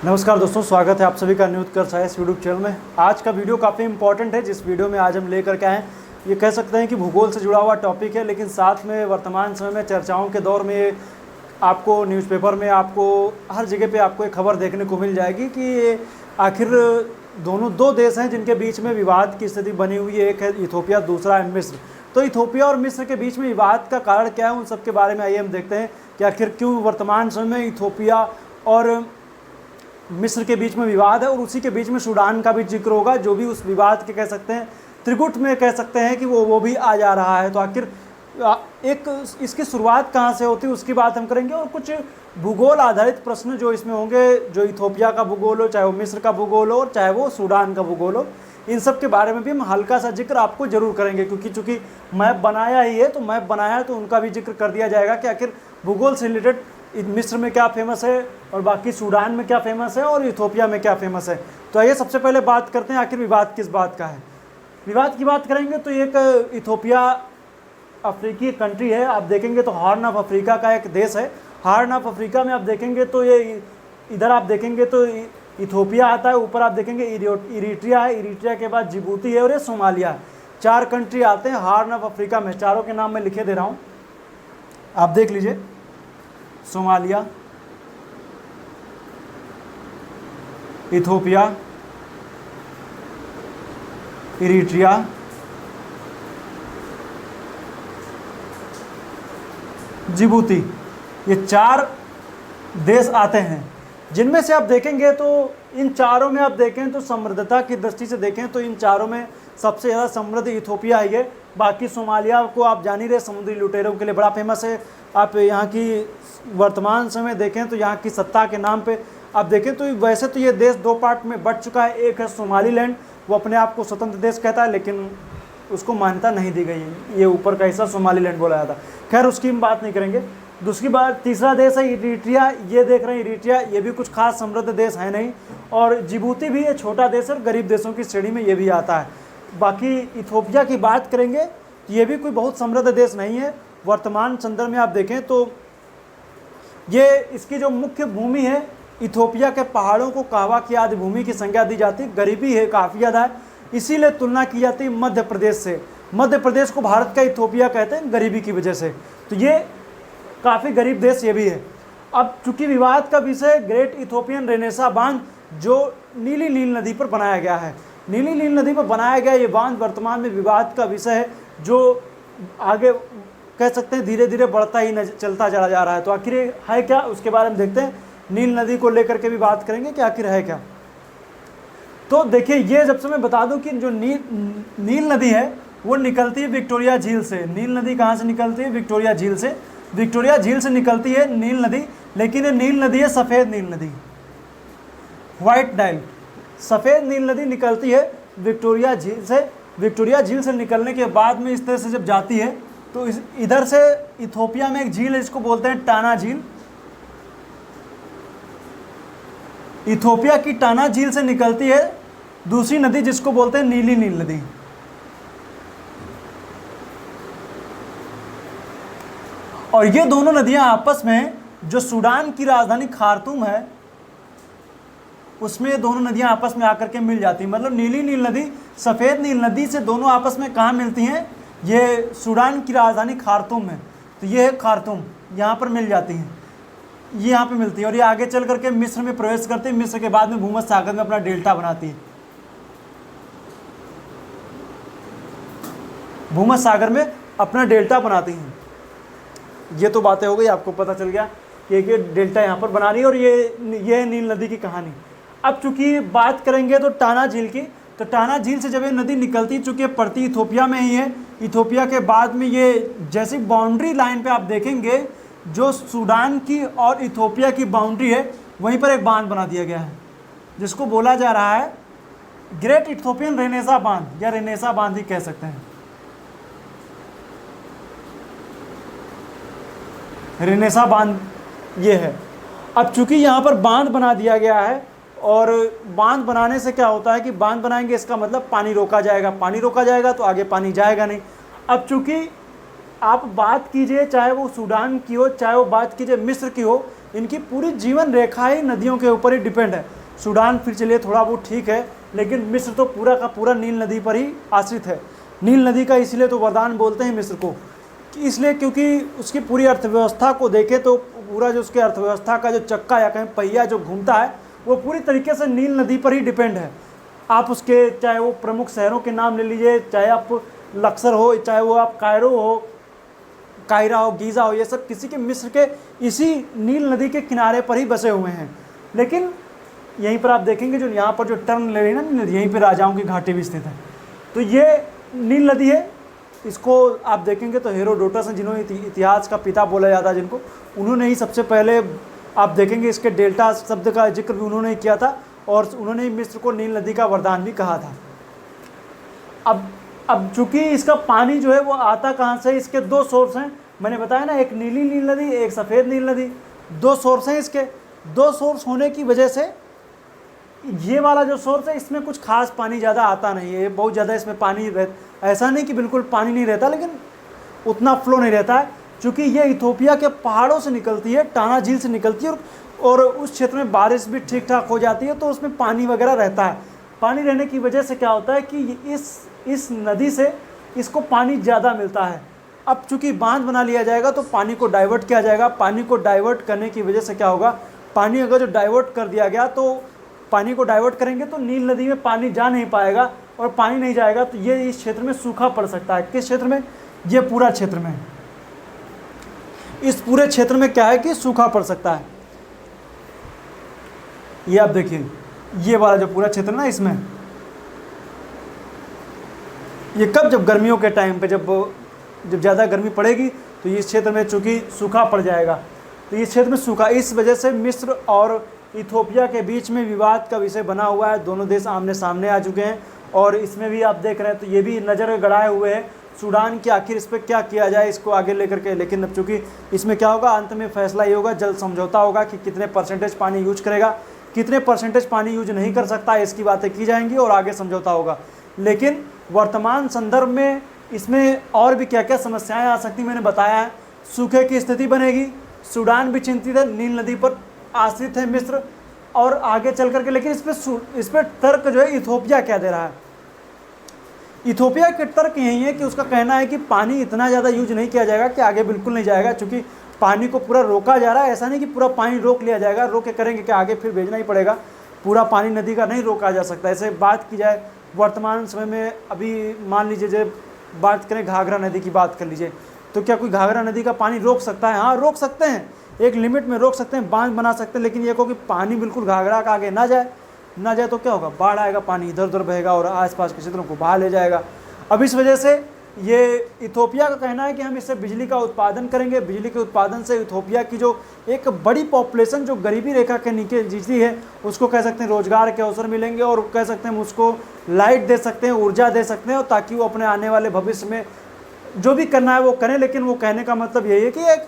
नमस्कार दोस्तों, स्वागत है आप सभी का न्यूज़ कर साइंस यूट्यूब चैनल में। आज का वीडियो काफ़ी इंपॉर्टेंट है। जिस वीडियो में आज हम लेकर के आए ये कह सकते हैं कि भूगोल से जुड़ा हुआ टॉपिक है, लेकिन साथ में वर्तमान समय में चर्चाओं के दौर में आपको न्यूज़पेपर में आपको हर जगह पे आपको एक खबर देखने को मिल जाएगी कि आखिर दो देश हैं जिनके बीच में विवाद की स्थिति बनी हुई है। एक है इथोपिया, दूसरा है मिस्र। तो इथोपिया और मिस्र के बीच में विवाद का कारण क्या है, उन सब के बारे में आइए हम देखते हैं कि आखिर क्यों वर्तमान समय में इथोपिया और मिस्र के बीच में विवाद है। और उसी के बीच में सूडान का भी जिक्र होगा, जो भी उस विवाद के कह सकते हैं त्रिगुट में कह सकते हैं कि वो भी आ जा रहा है। तो आखिर एक इसकी शुरुआत कहाँ से होती है उसकी बात हम करेंगे, और कुछ भूगोल आधारित प्रश्न जो इसमें होंगे, जो इथोपिया का भूगोल हो, चाहे वो मिस्र का भूगोल हो, और चाहे वो सूडान का भूगोल हो, इन सब के बारे में भी हम हल्का सा जिक्र आपको जरूर करेंगे। क्योंकि चूँकि मैप बनाया ही है, तो मैप बनाया है तो उनका भी जिक्र कर दिया जाएगा कि आखिर भूगोल से रिलेटेड मिस्र में क्या फेमस है, और बाकी सूडान में क्या फेमस है, और इथोपिया में क्या फेमस है। तो आइए सबसे पहले बात करते हैं आखिर विवाद किस बात का है। विवाद की बात करेंगे तो एक इथोपिया अफ्रीकी कंट्री है। आप देखेंगे तो हॉर्न ऑफ अफ्रीका का एक देश है। हॉर्न ऑफ अफ्रीका में आप देखेंगे तो ये इधर आप देखेंगे तो इथोपिया आता है, ऊपर आप देखेंगे इरिट्रिया है, इरिट्रिया के बाद जिबूती है, और ये सोमालिया है। 4 कंट्री आते हैं हॉर्न ऑफ अफ्रीका में। चारों के नाम मैं लिखे दे रहा हूँ, आप देख लीजिए। सोमालिया, इथोपिया, इरिट्रिया, जिबूती, ये 4 देश आते हैं, जिनमें से आप देखेंगे तो इन चारों में आप देखें तो समृद्धता की दृष्टि से देखें तो इन चारों में सबसे ज़्यादा समृद्ध इथोपिया ही है। बाकी सोमालिया को आप जान ही रहे, समुद्री लुटेरों के लिए बड़ा फेमस है। आप यहाँ की वर्तमान समय देखें तो यहाँ की सत्ता के नाम पे आप देखें तो वैसे तो ये देश 2 पार्ट में बट चुका है। एक है सोमालीलैंड, वो अपने आप को स्वतंत्र देश कहता है, लेकिन उसको मान्यता नहीं दी गई है। ये ऊपर का हिस्सा सोमालीलैंड बोला जाता है, खैर उसकी हम बात नहीं करेंगे। दूसरी बात, तीसरा देश है इरिट्रिया। ये देख रहे हैं इरिट्रिया, ये भी कुछ खास समृद्ध देश है नहीं। और जिबूती भी ये छोटा देश और गरीब देशों की श्रेणी में ये भी आता है। बाकी इथोपिया की बात करेंगे तो ये भी कोई बहुत समृद्ध देश नहीं है। वर्तमान संदर्भ में आप देखें तो ये इसकी जो मुख्य भूमि है, इथोपिया के पहाड़ों को कहवा की आदि भूमि की संज्ञा दी जाती है। गरीबी है काफ़ी ज़्यादा है, इसीलिए तुलना की जाती है मध्य प्रदेश से। मध्य प्रदेश को भारत का इथोपिया कहते हैं गरीबी की वजह से। तो ये काफ़ी गरीब देश ये भी है। अब चूंकि विवाद का विषय ग्रेट इथोपियन रेनेसा बांध, जो नीली नील नदी पर बनाया गया है। नीली नील नदी पर बनाया गया ये बांध वर्तमान में विवाद का विषय है, जो आगे कह सकते हैं धीरे धीरे बढ़ता ही चलता चला जा रहा है। तो आखिर है क्या, उसके बारे में देखते हैं। नील नदी को लेकर के भी बात करेंगे कि आखिर है क्या। तो देखिए, ये जब से मैं बता दूं कि जो नील नदी है वो निकलती है विक्टोरिया झील से। नील नदी कहाँ से निकलती है? विक्टोरिया झील से। विक्टोरिया झील से निकलती है नील नदी, लेकिन ये नील नदी है सफ़ेद नील नदी, व्हाइट नाइल। सफ़ेद नील नदी निकलती है विक्टोरिया झील से। विक्टोरिया झील से निकलने के बाद में इस तरह से जब जाती है तो इधर से इथोपिया में एक झील है जिसको बोलते हैं टाना झील। इथोपिया की टाना झील से निकलती है दूसरी नदी जिसको बोलते हैं नीली नील नदी। और ये दोनों नदियां आपस में, जो सूडान की राजधानी खार्तूम है उसमें ये दोनों नदियां आपस में आकर के मिल जाती हैं। मतलब नीली नील नदी सफ़ेद नील नदी से दोनों आपस में कहाँ मिलती हैं? ये सूडान की राजधानी खार्तूम है, तो ये है खार्तूम, यहाँ पर मिल जाती हैं, ये यहाँ पे मिलती है। और ये आगे चल करके मिस्र में प्रवेश करती है। मिस्र के बाद में भूमध्य सागर में अपना डेल्टा बनाती है, भूमध्य सागर में अपना डेल्टा बनाती हैं। ये तो बातें हो गई, आपको पता चल गया कि डेल्टा यहाँ पर बना रही है। और ये है नील नदी की कहानी। अब चूंकि बात करेंगे तो टाना झील की, तो टाना झील से जब ये नदी निकलती, चूँकि पड़ती इथोपिया में ही है। इथोपिया के बाद में ये जैसी बाउंड्री लाइन पे आप देखेंगे, जो सूडान की और इथोपिया की बाउंड्री है, वहीं पर एक बांध बना दिया गया है जिसको बोला जा रहा है ग्रेट इथोपियन रेनेसा बांध, या रेनेसा बांध ही कह सकते हैं। रेनेसा बांध ये है। अब चूंकि यहाँ पर बांध बना दिया गया है, और बांध बनाने से क्या होता है कि बांध बनाएंगे इसका मतलब पानी रोका जाएगा। पानी रोका जाएगा तो आगे पानी जाएगा नहीं। अब चूंकि आप बात कीजिए चाहे वो सूडान की हो, चाहे वो बात कीजिए मिस्र की हो, इनकी पूरी जीवन रेखा ही नदियों के ऊपर ही डिपेंड है। सूडान फिर चलिए थोड़ा बहुत ठीक है, लेकिन मिस्र तो पूरा का पूरा नील नदी पर ही आश्रित है। नील नदी का इसलिए तो वरदान बोलते हैं मिस्र को, कि इसलिए क्योंकि उसकी पूरी अर्थव्यवस्था को देखें तो पूरा जो उसके अर्थव्यवस्था का जो चक्का या कहीं पहिया जो घूमता है वो पूरी तरीके से नील नदी पर ही डिपेंड है। आप उसके चाहे वो प्रमुख शहरों के नाम ले लीजिए, चाहे आप लक्सर हो, चाहे वो आप कायरो हो, कायरा हो, गीज़ा हो, ये सब किसी के मिस्र के इसी नील नदी के किनारे पर ही बसे हुए हैं। लेकिन यहीं पर आप देखेंगे जो यहाँ पर जो टर्न ले रही है ना, यहीं पर राजाओं की घाटी भी स्थित है। तो ये नील नदी है, इसको आप देखेंगे तो हेरोडोटस हैं जिन्होंने इतिहास का पिता बोला जाता है जिनको, उन्होंने ही सबसे पहले आप देखेंगे इसके डेल्टा शब्द का जिक्र भी उन्होंने किया था, और उन्होंने ही मिस्र को नील नदी का वरदान भी कहा था। अब चूंकि इसका पानी जो है वो आता कहाँ से, इसके दो सोर्स हैं, मैंने बताया ना, एक नीली नील नदी, एक सफ़ेद नील नदी, दो सोर्स हैं इसके। दो सोर्स होने की वजह से ये वाला जो सोर्स है इसमें कुछ खास पानी ज़्यादा आता नहीं है, बहुत ज़्यादा इसमें पानी ऐसा नहीं कि बिल्कुल पानी नहीं रहता, लेकिन उतना फ्लो नहीं रहता है, क्योंकि ये इथोपिया के पहाड़ों से निकलती है, टाना झील से निकलती है, और उस क्षेत्र में बारिश भी ठीक ठाक हो जाती है, तो उसमें पानी वगैरह रहता है। पानी रहने की वजह से क्या होता है कि इस नदी से इसको पानी ज़्यादा मिलता है। अब चूंकि बांध बना लिया जाएगा तो पानी को डाइवर्ट किया जाएगा। पानी को डाइवर्ट करने की वजह से क्या होगा, पानी अगर जो डाइवर्ट कर दिया गया तो पानी को डाइवर्ट करेंगे तो नील नदी में पानी जा नहीं पाएगा, और पानी नहीं जाएगा तो ये इस क्षेत्र में सूखा पड़ सकता है। किस क्षेत्र में, ये पूरा क्षेत्र में, इस पूरे क्षेत्र में क्या है कि सूखा पड़ सकता है। ये आप देखिए, ये वाला जो पूरा क्षेत्र ना, इसमें ये कब, जब गर्मियों के टाइम पे जब ज़्यादा गर्मी पड़ेगी तो इस क्षेत्र में चूँकि सूखा पड़ जाएगा, तो इस क्षेत्र में सूखा, इस वजह से मिस्र और इथोपिया के बीच में विवाद का विषय बना हुआ है। दोनों देश आमने सामने आ चुके हैं, और इसमें भी आप देख रहे हैं तो ये भी नज़र गड़ाए हुए हैं सूडान की, आखिर इस पर क्या किया जाए इसको आगे लेकर के। लेकिन अब चूँकि इसमें क्या होगा, अंत में फैसला ये होगा, जल्द समझौता होगा कि कितने परसेंटेज पानी यूज करेगा, कितने परसेंटेज पानी यूज नहीं कर सकता, इसकी बातें की जाएंगी और आगे समझौता होगा। लेकिन वर्तमान संदर्भ में इसमें और भी क्या क्या समस्याएं आ सकती मैंने बताया है। सूखे की स्थिति बनेगी, सूडान भी चिंतित है, नील नदी पर आश्रित है मिस्र, और आगे चल करके, लेकिन इस पर तर्क जो है इथोपिया क्या दे रहा है। इथोपिया के तर्क यही है कि उसका कहना है कि पानी इतना ज़्यादा यूज नहीं किया जाएगा कि आगे बिल्कुल नहीं जाएगा, क्योंकि पानी को पूरा रोका जा रहा है। ऐसा नहीं कि पूरा पानी रोक लिया जाएगा, रोक के करेंगे कि आगे फिर भेजना ही पड़ेगा, पूरा पानी नदी का नहीं रोका जा सकता। ऐसे बात की जाए वर्तमान समय में, अभी मान लीजिए जब बात करें घाघरा नदी की बात कर लीजिए, तो क्या कोई घाघरा नदी का पानी रोक सकता है? हाँ, रोक सकते हैं, एक लिमिट में रोक सकते हैं, बांध बना सकते हैं, लेकिन ये को कि पानी बिल्कुल घाघरा का आगे ना जाए तो क्या होगा, बाढ़ आएगा, पानी इधर उधर बहेगा और आसपास के क्षेत्रों को बहा ले जाएगा। अब इस वजह से ये इथोपिया का कहना है कि हम इससे बिजली का उत्पादन करेंगे। बिजली के उत्पादन से इथोपिया की जो एक बड़ी पॉपुलेशन जो गरीबी रेखा के नीचे जीती है, उसको कह सकते हैं रोजगार के अवसर मिलेंगे, और कह सकते हैं उसको लाइट दे सकते हैं, ऊर्जा दे सकते हैं, और ताकि वो अपने आने वाले भविष्य में जो भी करना है वो करें। लेकिन वो कहने का मतलब यही है कि एक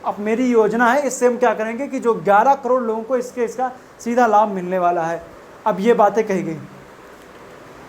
अब मेरी योजना है, इससे हम क्या करेंगे कि जो 11 करोड़ लोगों को इसका सीधा लाभ मिलने वाला है। अब ये बातें कही गई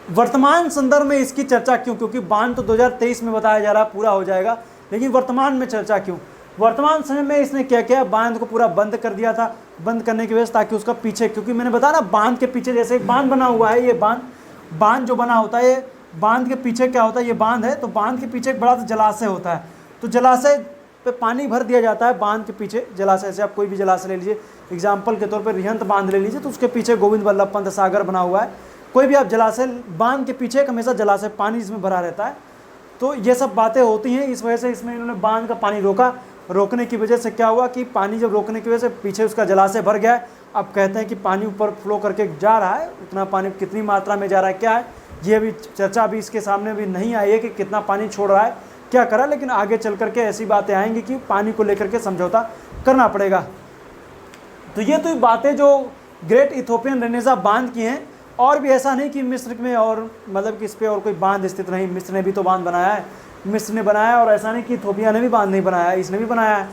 वर्तमान संदर्भ में, इसकी चर्चा क्यों? क्योंकि बांध तो 2023 में बताया जा रहा है पूरा हो जाएगा, लेकिन वर्तमान में चर्चा क्यों? वर्तमान समय में इसने क्या किया, बांध को पूरा बंद कर दिया था। बंद करने की वजह से ताकि उसका पीछे, क्योंकि मैंने बताया ना, बांध के पीछे जैसे एक बांध बना हुआ है, ये बांध जो बना होता है, ये बांध के पीछे क्या होता है, ये बांध है, तो बांध के पीछे एक बड़ा सा जलाशय होता है, तो जलाशय पे पानी भर दिया जाता है। बांध के पीछे जलाशय से आप कोई भी जलाशय ले लीजिए, एग्जाम्पल के तौर पर रिहंत बांध ले लीजिए, तो उसके पीछे गोविंद वल्लभ पंत सागर बना हुआ है। कोई भी आप जलाशय, बांध के पीछे एक हमेशा जलाशय, पानी जिसमें भरा रहता है। तो ये सब बातें होती हैं, इस वजह से इसमें इन्होंने बांध का पानी रोका। रोकने की वजह से क्या हुआ कि पानी जब रोकने की वजह से पीछे उसका जलाशय भर गया है। अब कहते हैं कि पानी ऊपर फ्लो करके जा रहा है, उतना पानी कितनी मात्रा में जा रहा है, क्या है, ये अभी चर्चा अभी इसके सामने भी नहीं आई है कि कितना पानी छोड़ रहा है, क्या करा। लेकिन आगे चल करके ऐसी बातें आएंगी कि पानी को लेकर के समझौता करना पड़ेगा। तो ये तो बातें जो ग्रेट इथोपियन रेनेसा बांध की हैं, और भी ऐसा नहीं कि मिस्र में और मतलब कि इस पर और कोई बांध स्थित नहीं, मिस्र ने भी तो बांध बनाया है, मिस्र ने बनाया, और ऐसा नहीं कि इथोपिया ने भी बांध नहीं बनाया, इसने भी बनाया है।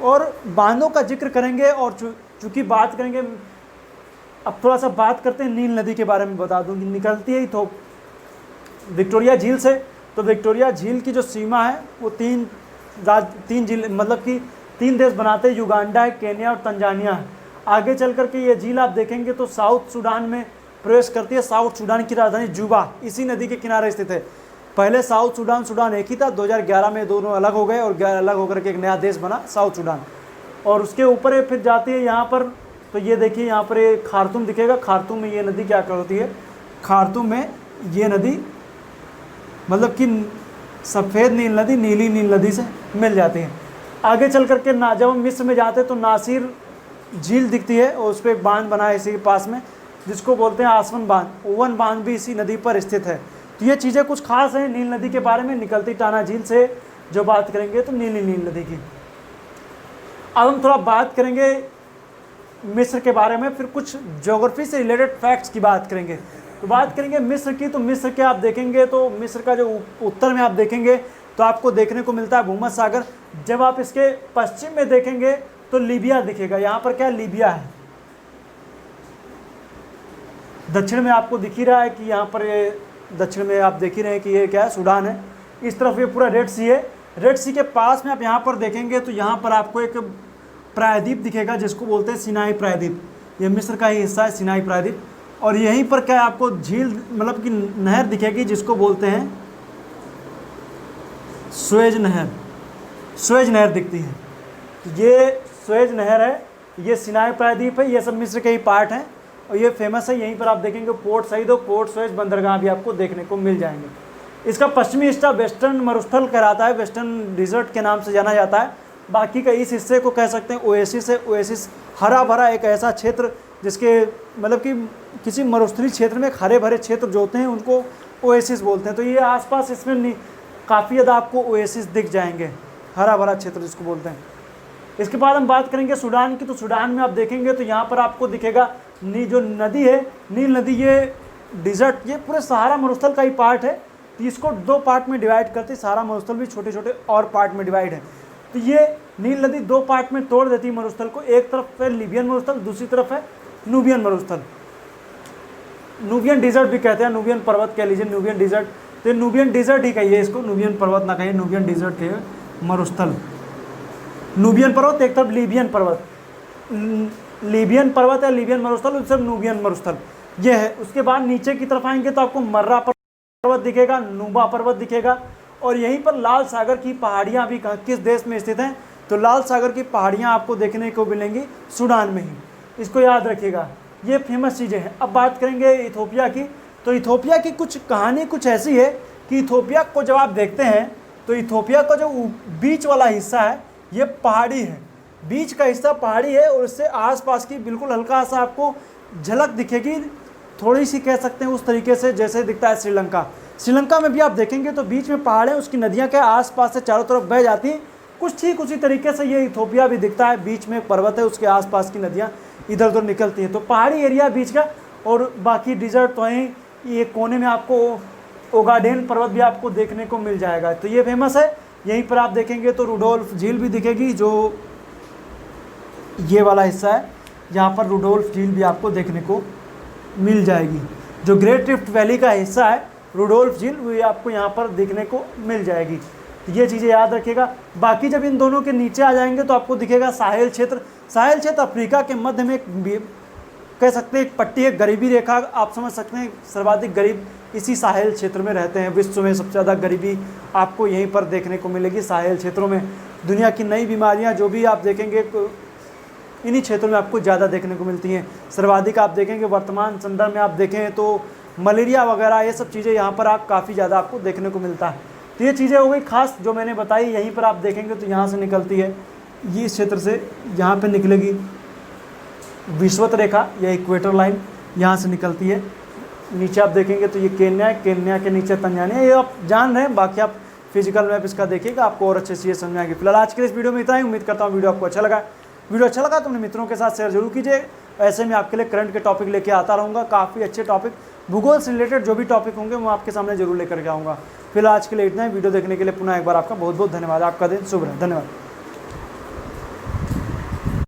और बांधों का जिक्र करेंगे, और चूँकि बात करेंगे, अब थोड़ा सा बात करते हैं नील नदी के बारे में। बता दूँ कि निकलती है विक्टोरिया झील से, तो विक्टोरिया झील की जो सीमा है वो तीन जिले, मतलब कि 3 देश बनाते हैं, युगांडा है, केन्या और तंजानिया है। आगे चल करके ये झील आप देखेंगे तो साउथ सूडान में प्रवेश करती है। साउथ सूडान की राजधानी जुबा इसी नदी के किनारे स्थित है। पहले साउथ सूडान सूडान एक ही था, 2011 में दोनों अलग हो गए और अलग होकर के एक नया देश बना साउथ सूडान। और उसके ऊपर ये फिर जाती है यहाँ पर, तो ये देखिए यहाँ पर ये खार्तूम दिखेगा। खार्तूम में ये नदी क्या करती है, खार्तूम में ये नदी मतलब कि सफ़ेद नील नदी नीली नील नदी से मिल जाती है। आगे चल करके जब हम मिस्र में जाते हैं तो नासिर झील दिखती है और उस पर एक बांध बना है इसी के पास में, जिसको बोलते हैं आसवन बांध। ओवन बांध भी इसी नदी पर स्थित है। तो ये चीज़ें कुछ खास हैं नील नदी के बारे में। निकलती टाना झील से जो बात करेंगे तो नीली नील नदी की। अब हम थोड़ा बात करेंगे मिस्र के बारे में, फिर कुछ ज्योग्राफी से रिलेटेड फैक्ट्स की बात करेंगे। तो बात करेंगे मिस्र की, तो मिस्र के आप देखेंगे तो मिस्र का जो उत्तर में आप देखेंगे तो आपको देखने को मिलता है भूमध्य सागर। जब आप इसके पश्चिम में देखेंगे तो लीबिया दिखेगा। यहाँ पर क्या लीबिया है। दक्षिण में आपको दिख ही रहा है कि यहाँ पर ये दक्षिण में आप देख ही रहे हैं कि ये क्या है, सूडान है। इस तरफ ये पूरा रेड सी है। रेड सी के पास में आप यहाँ पर देखेंगे तो यहाँ पर आपको एक प्रायद्वीप दिखेगा जिसको बोलते हैं सिनाई प्रायद्वीप। ये मिस्र का ही हिस्सा है सिनाई प्रायद्वीप। और यहीं पर क्या आपको झील मतलब कि नहर दिखेगी जिसको बोलते हैं सुएज नहर। सुएज नहर दिखती है। ये सुएज नहर है, ये सिनाई प्रायद्वीप है, ये सब मिस्र के ही पार्ट हैं और ये फेमस है। यहीं पर आप देखेंगे पोर्ट सईद और पोर्ट सुएज बंदरगाह भी आपको देखने को मिल जाएंगे। इसका पश्चिमी हिस्सा वेस्टर्न मरुस्थल कहलाता है, वेस्टर्न डिजर्ट के नाम से जाना जाता है। बाकी का इस हिस्से को कह सकते हैं ओएसिस है। ओएसिस हरा भरा एक ऐसा क्षेत्र जिसके मतलब कि किसी मरुस्थलीय क्षेत्र में हरे भरे क्षेत्र जो होते हैं उनको ओएसिस बोलते हैं। तो ये आसपास इसमें काफ़ी ज़्यादा आपको ओएसिस दिख जाएंगे, हरा भरा क्षेत्र जिसको बोलते हैं। इसके बाद हम बात करेंगे सूडान की। तो सूडान में आप देखेंगे तो यहाँ पर आपको दिखेगा जो नदी है नील नदी, ये डिजर्ट, ये पूरे सहारा मरुस्थल का ही पार्ट है। तो इसको 2 पार्ट में डिवाइड करते, सहारा मरुस्थल भी छोटे छोटे और पार्ट में डिवाइड है। तो ये नील नदी 2 पार्ट में तोड़ देती है मरुस्थल को। एक तरफ है लीबियन मरुस्थल, दूसरी तरफ है नूबियन मरुस्थल। नूबियन डिजर्ट भी कहते हैं, नूबियन पर्वत कह लीजिए, नूबियन डिजर्ट। तो नूबियन डिजर्ट ही कहिए इसको, नूबियन पर्वत ना कहिए, नूबियन डिजर्ट कहिए। मरुस्थल नूबियन पर्वत, एक तरफ लीबियन पर्वत, लीबियन पर्वत है, लीबियन मरुस्थल, उस तरफ नूबियन मरुस्थल ये है। उसके बाद नीचे की तरफ आएंगे तो आपको मर्रा पर्वत दिखेगा, नूबा पर्वत दिखेगा। और यहीं पर लाल सागर की पहाड़ियाँ भी किस देश में स्थित हैं, तो लाल सागर की पहाड़ियाँ आपको देखने को मिलेंगी सूडान में ही। इसको याद रखिएगा, ये फेमस चीज़ें हैं। अब बात करेंगे इथोपिया की। तो इथोपिया की कुछ कहानी कुछ ऐसी है कि इथोपिया को जब आप देखते हैं तो इथोपिया का जो बीच वाला हिस्सा है ये पहाड़ी है, बीच का हिस्सा पहाड़ी है और इससे आसपास की बिल्कुल हल्का सा आपको झलक दिखेगी, थोड़ी सी कह सकते हैं उस तरीके से जैसे दिखता है श्रीलंका। श्रीलंका में भी आप देखेंगे तो बीच में पहाड़ है, उसकी नदियाँ क्या आसपास से चारों तरफ बह जाती हैं, कुछ ठीक उसी तरीके से ये इथोपिया भी दिखता है। बीच में एक पर्वत है, उसके आसपास की नदियाँ इधर उधर निकलती हैं। तो पहाड़ी एरिया बीच का, और बाकी डिजर्ट तो वहीं ये कोने में आपको ओगाडेन पर्वत भी आपको देखने को मिल जाएगा। तो ये फेमस है। यहीं पर आप देखेंगे तो रुडोल्फ झील भी दिखेगी, जो ये वाला हिस्सा है, यहाँ पर रुडोल्फ झील भी आपको देखने को मिल जाएगी। जो ग्रेट रिफ्ट वैली का हिस्सा है रुडोल्फ झील, वो आपको यहाँ पर देखने को मिल जाएगी। तो ये चीज़ें याद रखिएगा। बाकी जब इन दोनों के नीचे आ जाएंगे तो आपको दिखेगा साहेल क्षेत्र। साहेल क्षेत्र अफ्रीका के मध्य में एक कह सकते हैं एक पट्टी है, गरीबी रेखा आप समझ सकते हैं। सर्वाधिक गरीब इसी साहेल क्षेत्र में रहते हैं। विश्व में सबसे ज़्यादा गरीबी आपको यहीं पर देखने को मिलेगी साहेल क्षेत्रों में। दुनिया की नई बीमारियां जो भी आप देखेंगे इन्हीं क्षेत्रों में आपको ज़्यादा देखने को मिलती हैं। सर्वाधिक आप देखेंगे वर्तमान संदर्भ में आप देखें तो मलेरिया वगैरह ये सब चीज़ें यहाँ पर आप काफ़ी ज़्यादा आपको देखने को मिलता है। तो ये चीज़ें हो गई खास जो मैंने बताई। यहीं पर आप देखेंगे तो यहाँ से निकलती है, ये इस क्षेत्र से यहाँ पर निकलेगी विषुवत रेखा या इक्वेटर लाइन, यहाँ से निकलती है। नीचे आप देखेंगे तो ये केन्या है, केन्या के नीचे तंजानिया, ये आप जान रहे हैं। बाकी आप फिजिकल मैप इसका देखिएगा, आपको और अच्छे से ये समझ आएगी। फिलहाल आज के इस वीडियो में इतना ही। उम्मीद करता हूँ वीडियो आपको अच्छा लगा। वीडियो अच्छा लगा तो अपने मित्रों के साथ शेयर जरूर कीजिए। ऐसे में आपके लिए करंट के टॉपिक लेके आता रहूँगा, काफ़ी अच्छे टॉपिक, भूगोल से रिलेटेड जो भी टॉपिक होंगे मैं आपके सामने जरूर लेकर के आऊँगा। फिलहाल आज के लिए इतना ही। वीडियो देखने के लिए पुनः एक बार आपका बहुत बहुत धन्यवाद। आपका दिन शुभ रहे। धन्यवाद।